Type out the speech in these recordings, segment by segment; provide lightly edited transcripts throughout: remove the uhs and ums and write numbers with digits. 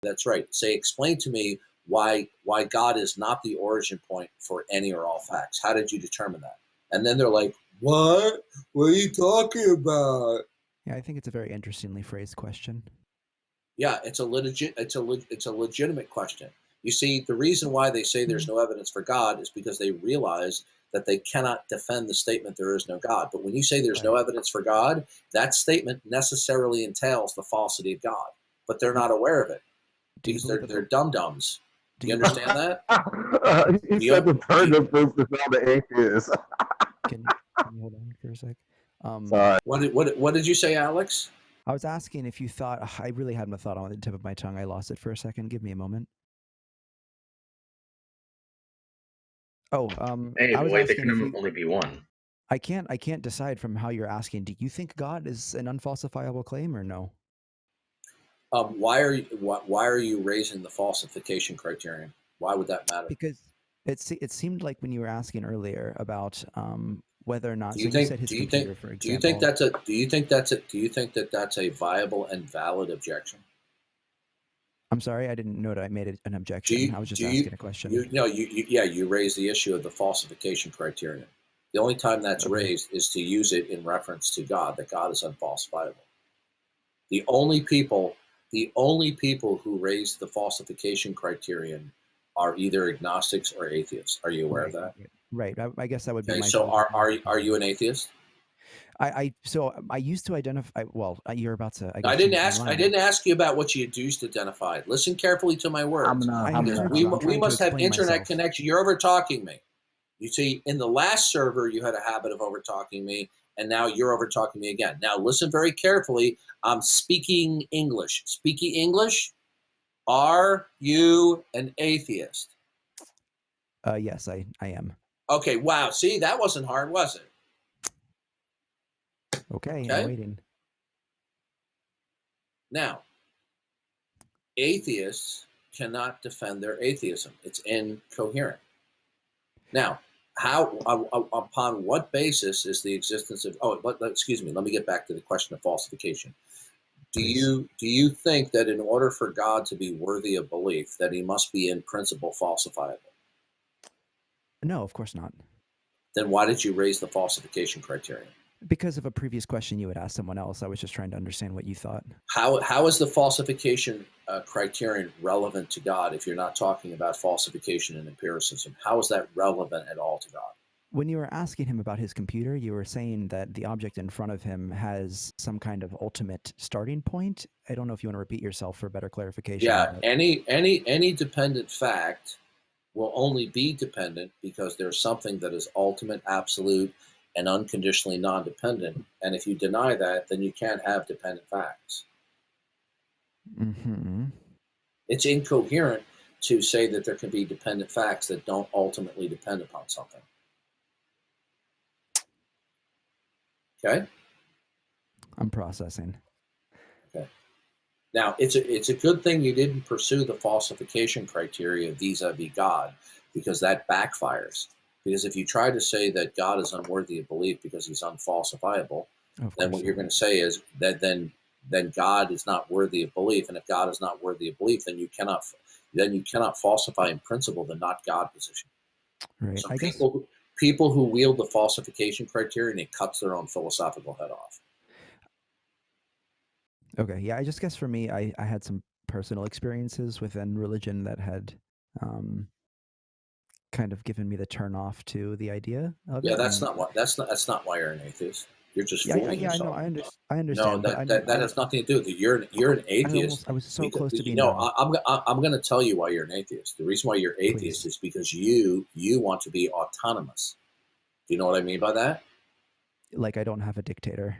That's right. Say, explain to me why God is not the origin point for any or all facts. How did you determine that? And then they're like, what? What are you talking about? Yeah, I think it's a very interestingly phrased question. Yeah, it's a legitimate question. You see, the reason why they say there's no evidence for God is because they realize that they cannot defend the statement there is no God. But when you say there's no Right. evidence for God, that statement necessarily entails the falsity of God. But they're not aware of it Do you because believe that they're dum dums. do You you believe understand that? He Do said you, the do turn you, of this is not the atheist. can you hold on for a sec? Sorry. what did you say, Alex? I was asking if you thought I really had my thought on the tip of my tongue. I lost it for a second. Give me a moment. Oh, Hey, I but was wait, there asking if can you only be one. I can't decide from how you're asking. Do you think God is an unfalsifiable claim or no? Why are you raising the falsification criterion? Why would that matter? Because it seemed like when you were asking earlier about whether or not, Do so you you think said his do you think computer, for do you think example. that's a do you think that's a do you think that that's a viable and valid objection? I'm sorry, I didn't know that I made an Do objection. you I was just do you asking a question. you no you yeah, you raise the issue of the falsification criterion. The only time that's Okay. raised is to use it in reference to God, that God is unfalsifiable. The only people the only people who raise the falsification criterion are either agnostics or atheists. Are you aware of Right. that? Right. I guess that would be Okay, my so position as are well. you an atheist? I used to identify. Well, you're about to, I I guess, didn't change my ask. I mind. didn't ask you about what you used identified. Listen carefully to my words, I because heard you. I'm we trying to must have explain internet myself. connection. You're over talking me. You see, in the last server, you had a habit of over talking me, and now you're over talking me again. Now, listen very carefully. I'm speaking English. Speaking English. Are you an atheist? Yes, I am. Okay. Wow. See, that wasn't hard, was it? Okay, I'm Okay. waiting. Now, atheists cannot defend their atheism. It's incoherent. Now, how upon what basis is the existence of? Oh, excuse me. Let me get back to the question of falsification. Please. Do you think that in order for God to be worthy of belief, that he must be in principle falsifiable? No, of course not. Then why did you raise the falsification criterion? Because of a previous question you had asked someone else, I was just trying to understand what you thought. How is the falsification criterion relevant to God if you're not talking about falsification and empiricism? How is that relevant at all to God? When you were asking him about his computer, you were saying that the object in front of him has some kind of ultimate starting point. I don't know if you want to repeat yourself for better clarification, Yeah, but any dependent fact will only be dependent because there's something that is ultimate, absolute, and unconditionally non-dependent. And if you deny that, then you can't have dependent facts. mhm. It's incoherent to say that there can be dependent facts that don't ultimately depend upon something. Okay? I'm processing. Okay. Now, it's a good thing you didn't pursue the falsification criteria vis-a-vis God, because that backfires. Because if you try to say that God is unworthy of belief because he's unfalsifiable, Of then course what you're not. going to say is that then God is not worthy of belief, and if God is not worthy of belief, then you cannot falsify in principle the not God position. Right. So I guess people who wield the falsification criterion, it cuts their own philosophical head off. okay. Yeah, I just guess for me, I had some personal experiences within religion that had um kind of given me the turn off to the idea of Yeah, it. And that's not why you're an atheist. You're just yeah, fooling yeah, I know, yourself. I No, understand, but that has nothing to do with it. You're an atheist I was so because close to you being know done. I'm going to tell you why you're an atheist. The reason why you're atheist Please. is because you want to be autonomous. Do you know what I mean by that? Like I don't have a dictator.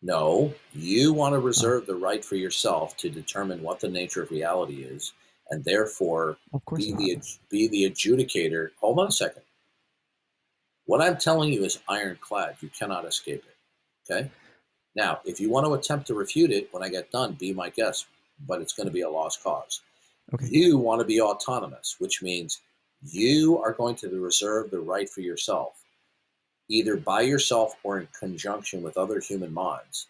No, you want to Oh, reserve the right for yourself to determine what the nature of reality is, and therefore of course not. be the adjudicator. Hold on a second. What I'm telling you is ironclad. You cannot escape it. Okay. Now, if you want to attempt to refute it when I get done, be my guest, but it's going to be a lost cause. Okay. You want to be autonomous, which means you are going to reserve the right for yourself, either by yourself or in conjunction with other human minds,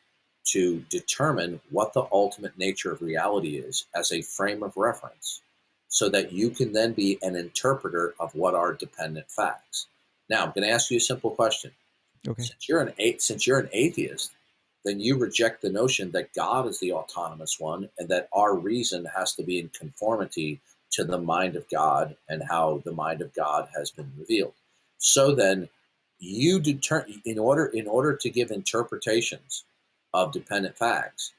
to determine what the ultimate nature of reality is as a frame of reference, so that you can then be an interpreter of what are dependent facts. Now, I'm going to ask you a simple question. Okay. Since you're an atheist, then you reject the notion that God is the autonomous one and that our reason has to be in conformity to the mind of God and how the mind of God has been revealed. So then you in order to give interpretations of dependent facts,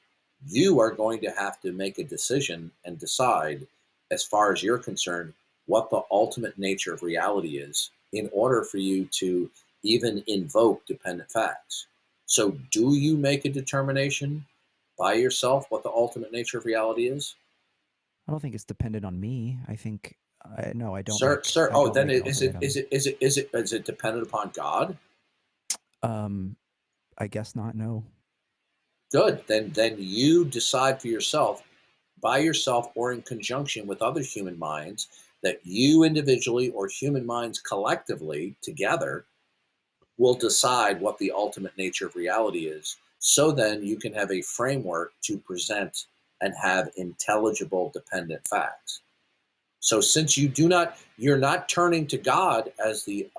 you are going to have to make a decision and decide, as far as you're concerned, what the ultimate nature of reality is in order for you to even invoke dependent facts. So do you make a determination by yourself what the ultimate nature of reality is? I don't think it's dependent on me. I think no, I don't. Sir. I Oh, don't then make an is it ultimatum. is it dependent upon God? Um, I guess not. No. Good. Then you decide for yourself, by yourself or in conjunction with other human minds, that you individually or human minds collectively together will decide what the ultimate nature of reality is. So then you can have a framework to present and have intelligible dependent facts. So since you're not turning to God as the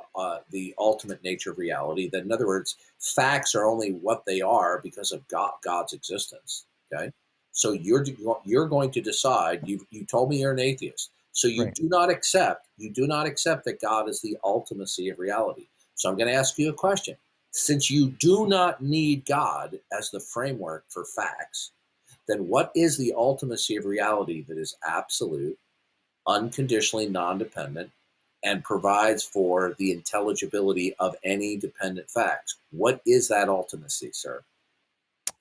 ultimate nature of reality. Then, in other words, facts are only what they are because of God's existence. Okay, so you're going to decide. You told me you're an atheist, so Right. you do not accept that God is the ultimacy of reality. So I'm going to ask you a question. Since you do not need God as the framework for facts, then what is the ultimacy of reality that is absolute, unconditionally non-dependent, and provides for the intelligibility of any dependent facts? What is that ultimacy, sir?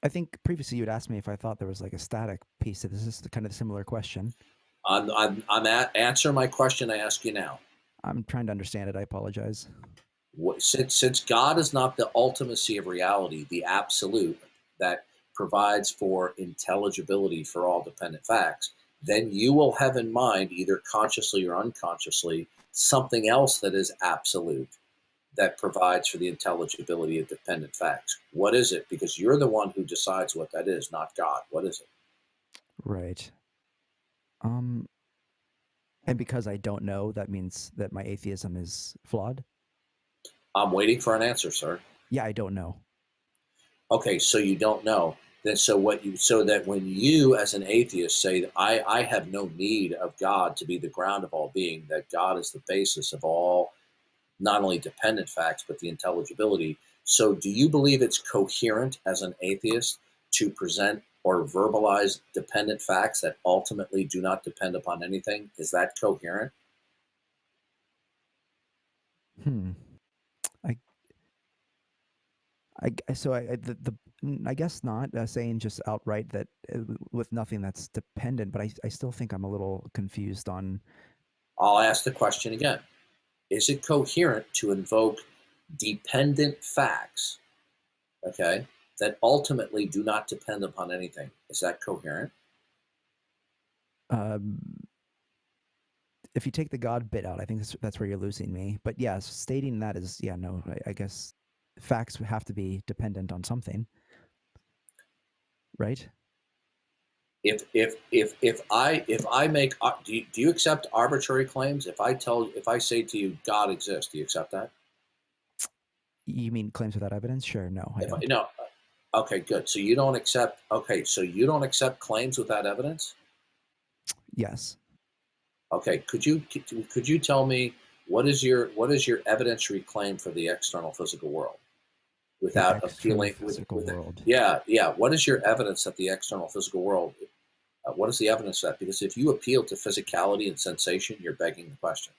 I think previously you'd asked me if I thought there was like a static piece to this. This is the kind of similar question. Answer my question I ask you now. I'm trying to understand it. I apologize. Since God is not the ultimacy of reality, the absolute that provides for intelligibility for all dependent facts, then you will have in mind, either consciously or unconsciously, something else that is absolute that provides for the intelligibility of dependent facts. What is it? Because you're the one who decides what that is, not God. What is it? Right. Um, and because I don't know, that means that my atheism is flawed. I'm waiting for an answer, sir. Yeah, I don't know. Okay, so you don't know. Then so that when you as an atheist say that I have no need of God to be the ground of all being, that God is the basis of all, not only dependent facts, but the intelligibility. So do you believe it's coherent as an atheist to present or verbalize dependent facts that ultimately do not depend upon anything? Is that coherent? Hmm. I so I guess not saying just outright that with nothing that's dependent, but I still think I'm a little confused on. I'll ask the question again. Is it coherent to invoke dependent facts, okay, that ultimately do not depend upon anything? Is that coherent? Um, if you take the God bit out, I think that's where you're losing me. But yes, stating that is no. I guess facts have to be dependent on something, right? If I make do you accept arbitrary claims? If I say to you God exists, do you accept that? You mean claims without evidence? Sure. No, I If I, don't. no, okay, good. So you don't accept. Okay, so you don't accept claims without evidence. Yes. Okay, could you tell me what is your evidentiary claim for the external physical world The without external appealing physical with it? world. Yeah. What is your evidence that the external physical world? What is the evidence of that? Because if you appeal to physicality and sensation, you're begging the question.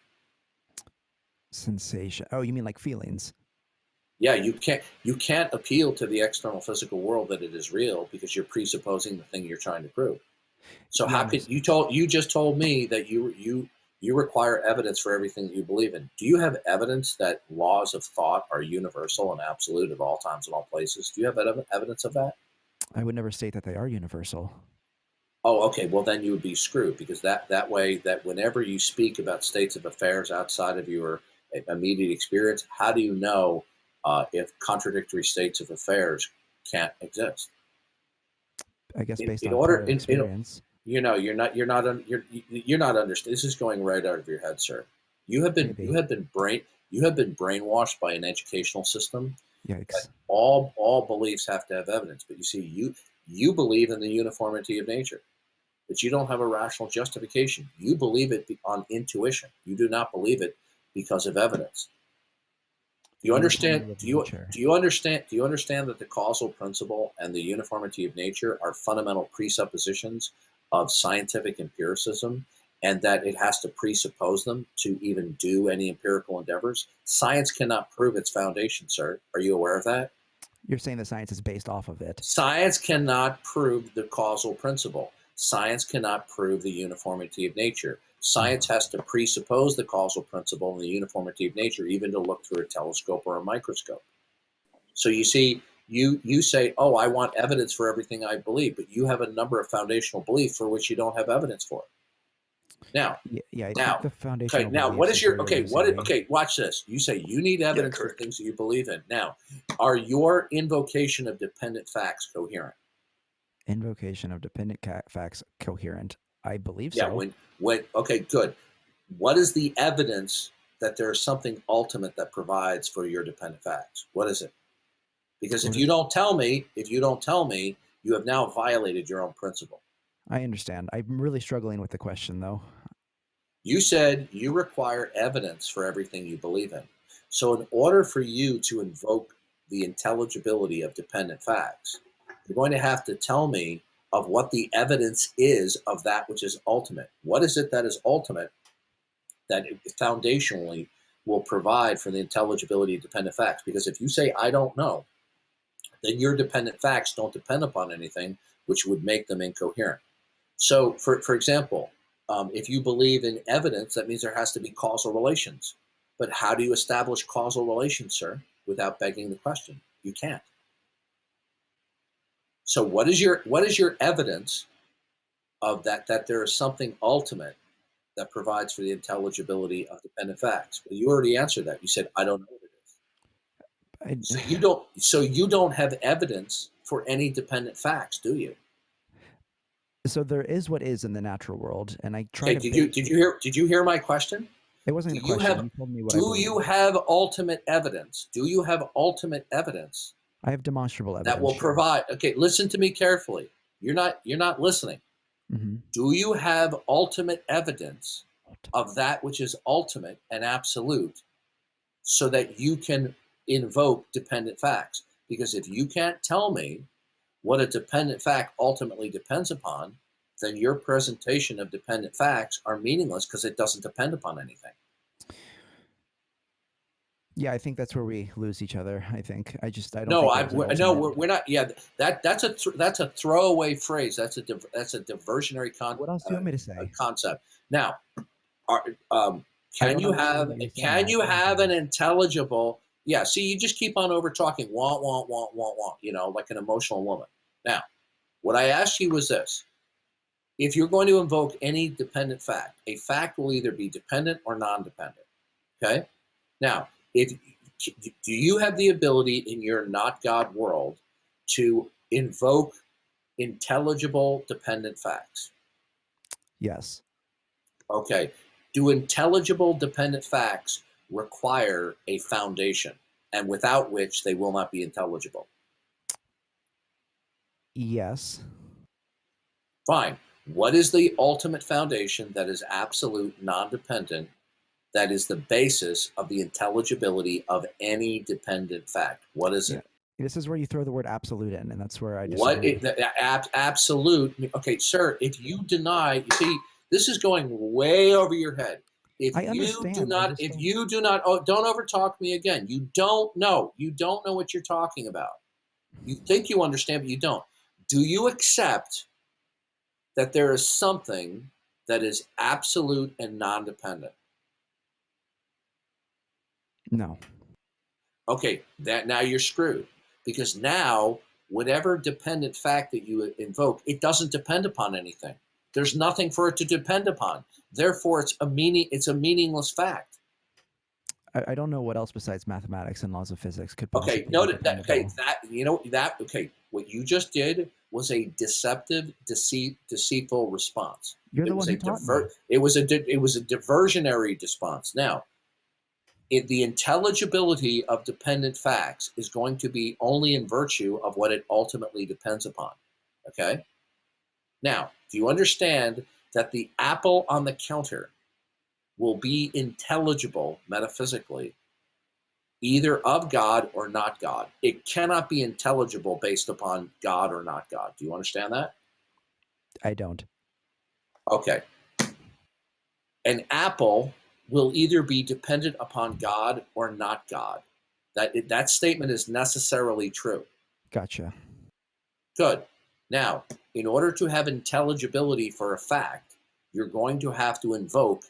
Sensation. Oh, you mean like feelings? Yeah, you can't appeal to the external physical world that it is real because you're presupposing the thing you're trying to prove. So Yeah. how No. could you just told me that you require evidence for everything that you believe in? Do you have evidence that laws of thought are universal and absolute at all times and all places? Do you have evidence of that? I would never state that they are universal. Oh, okay. Well, then you would be screwed because that way that whenever you speak about states of affairs outside of your immediate experience, how do you know if contradictory states of affairs can't exist? I guess based in on order, prior in, experience. you're not understand. This is going right out of your head, sir. You have been Maybe. brainwashed by an educational system. Yikes. All beliefs have to have evidence, but you see, you believe in the uniformity of nature, but you don't have a rational justification. You believe it on intuition. You do not believe it because of evidence. Do you understand? Uniformity of Do you nature. do you understand? Do you understand that the causal principle and the uniformity of nature are fundamental presuppositions of scientific empiricism, and that it has to presuppose them to even do any empirical endeavors? Science cannot prove its foundation, sir. Are you aware of that? You're saying the science is based off of it. Science cannot prove the causal principle. Science cannot prove the uniformity of nature. Science has to presuppose the causal principle and the uniformity of nature, even to look through a telescope or a microscope. So you see, you say, "Oh, I want evidence for everything I believe," but you have a number of foundational beliefs for which you don't have evidence for. Now, Yeah, I now, think the okay. foundational Now, what beliefs is is your very okay? What? illusory. Okay, watch this. You say you need evidence for things that you believe in. Now, are your invocation of dependent facts coherent? Invocation of dependent facts coherent. I believe Yeah. so. When okay, good. What is the evidence that there is something ultimate that provides for your dependent facts? What is it? Because if What you is- don't tell me, you have now violated your own principle. I understand. I'm really struggling with the question, though. You said you require evidence for everything you believe in. So, in order for you to invoke the intelligibility of dependent facts, you're going to have to tell me of what the evidence is of that which is ultimate. What is it that is ultimate that foundationally will provide for the intelligibility of dependent facts? Because if you say, I don't know, then your dependent facts don't depend upon anything, which would make them incoherent. So, for example, if you believe in evidence, that means there has to be causal relations. But how do you establish causal relations, sir, without begging the question? You can't. So, what is your evidence of that there is something ultimate that provides for the intelligibility of dependent facts? Well, you already answered that. You said, I don't know what it is. I, So you don't have evidence for any dependent facts, do you? so there is what is in the natural world, and I try Okay, to. did you hear my question? It wasn't Do a you question. have You told me what I do believe. you have ultimate evidence? Do you have ultimate evidence I have demonstrable that evidence. will Sure. provide? Okay, listen to me carefully. You're not listening. Mm-hmm. Do you have ultimate evidence of that which is ultimate and absolute, so that you can invoke dependent facts? Because if you can't tell me what a dependent fact ultimately depends upon, then your presentation of dependent facts are meaningless because it doesn't depend upon anything. Yeah, I think that's where we lose each other. I don't No, think there's an no, ultimate. we're not. Yeah, that's a throwaway phrase. That's a diversionary What else do you want me to say? concept. Now, are, I can don't you understand what you're saying. you have an intelligible? Yeah. See, you just keep on over talking. Want. You know, like an emotional woman. Now, what I asked you was this: if you're going to invoke any dependent fact, a fact will either be dependent or non-dependent. Okay. Now, if do you have the ability in your not God world to invoke intelligible dependent facts? Yes. Okay. Do intelligible dependent facts require a foundation, and without which they will not be intelligible? Yes. Fine. What is the ultimate foundation that is absolute, non-dependent, that is the basis of the intelligibility of any dependent fact? What is it? This is where you throw the word absolute in, and that's where I What disagree. absolute? Okay, sir. If you deny, you see, this is going way over your head. I understand. If you do not, oh, don't overtalk me again. You don't know. You don't know what you're talking about. You think you understand, but you don't. Do you accept that there is something that is absolute and non-dependent? No. Okay, that now you're screwed, because now whatever dependent fact that you invoke, it doesn't depend upon anything. There's nothing for it to depend upon. Therefore, it's a meaningless fact. I don't know what else besides mathematics and laws of physics could Okay, possibly be note that. dependable. Okay, that you know that. Okay, What you just did was a deceptive, deceitful response. You're the one who taught me. It was a diversionary response. Now, the intelligibility of dependent facts is going to be only in virtue of what it ultimately depends upon. Okay? Now, do you understand that the apple on the counter will be intelligible metaphysically, either of God or not God? It cannot be intelligible based upon God or not God. Do you understand that? I don't. Okay. An apple will either be dependent upon God or not God. That statement is necessarily true. Gotcha. Good. Now, in order to have intelligibility for a fact, you're going to have to invoke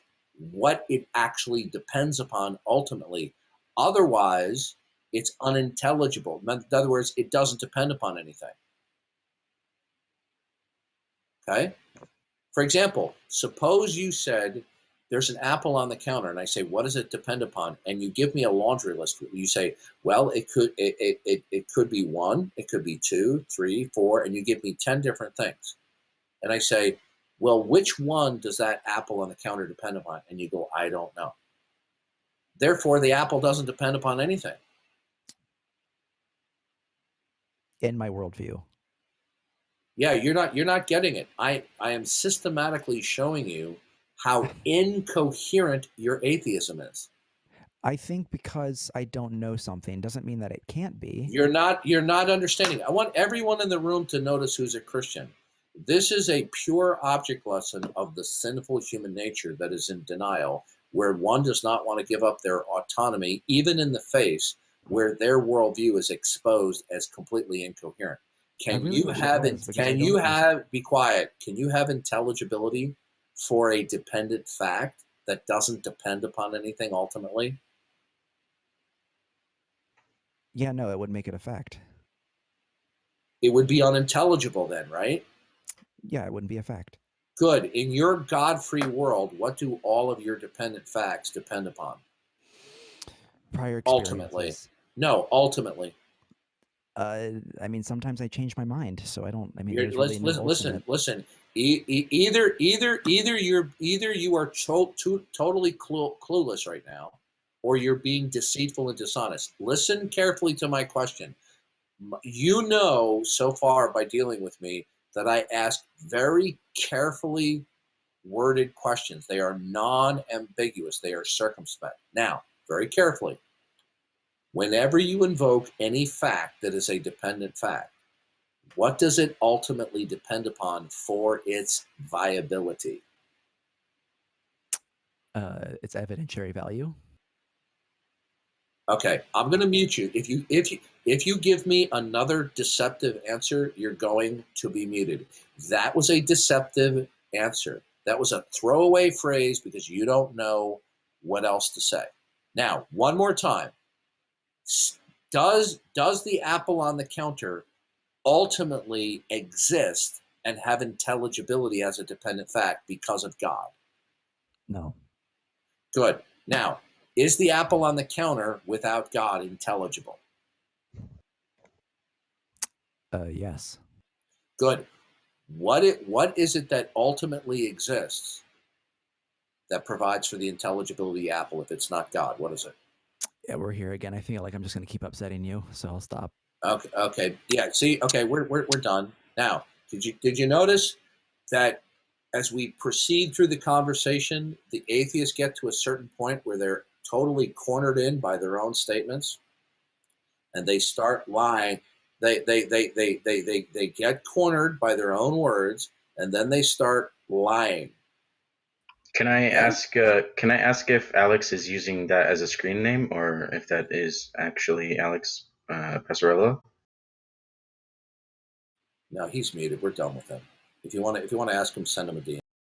what it actually depends upon ultimately. Otherwise, it's unintelligible. In other words, it doesn't depend upon anything. Okay? For example, suppose you said there's an apple on the counter, and I say, what does it depend upon? And you give me a laundry list. You say, well, it could be 1, it could be 2, 3, 4, and you give me 10 different things. And I say, well, which one does that apple on the counter depend upon? And you go, I don't know. Therefore, the apple doesn't depend upon anything. In my worldview. Yeah, you're not getting it. I am systematically showing you how incoherent your atheism is. I think because I don't know something doesn't mean that it can't be. You're not understanding. I want everyone in the room to notice who's a Christian. This is a pure object lesson of the sinful human nature that is in denial, where one does not want to give up their autonomy, even in the face where their worldview is exposed as completely incoherent. Be quiet. Can you have intelligibility for a dependent fact that doesn't depend upon anything ultimately? Yeah, no, it wouldn't make it a fact. It would be unintelligible then, right? Yeah, it wouldn't be a fact. Good. In your God-free world, what do all of your dependent facts depend upon? Prior experiences. Ultimately. No, ultimately. I mean, sometimes I change my mind, so I don't. I mean, listen. Either you are totally clueless right now, or you're being deceitful and dishonest. Listen carefully to my question. You know, so far by dealing with me, that I ask very carefully worded questions. They are non-ambiguous. They are circumspect. Now, very carefully. Whenever you invoke any fact that is a dependent fact, what does it ultimately depend upon for its viability? Its evidentiary value. Okay, I'm going to mute you. If you give me another deceptive answer, you're going to be muted. That was a deceptive answer. That was a throwaway phrase because you don't know what else to say. Now, one more time. Does the apple on the counter ultimately exist and have intelligibility as a dependent fact because of God? No. Good. Now, is the apple on the counter without God intelligible? Yes. Good. What is it that ultimately exists that provides for the intelligibility of the apple if it's not God? What is it? Yeah, we're here again. I feel like I'm just going to keep upsetting you, so I'll stop. Okay. Yeah. See. Okay. We're done now. Did you notice that as we proceed through the conversation, the atheists get to a certain point where they're totally cornered in by their own statements, and they start lying. They get cornered by their own words, and then they start lying. Can I ask if Alex is using that as a screen name, or if that is actually Alex Passarello? No, he's muted. We're done with him. If you want to ask him, send him a DM.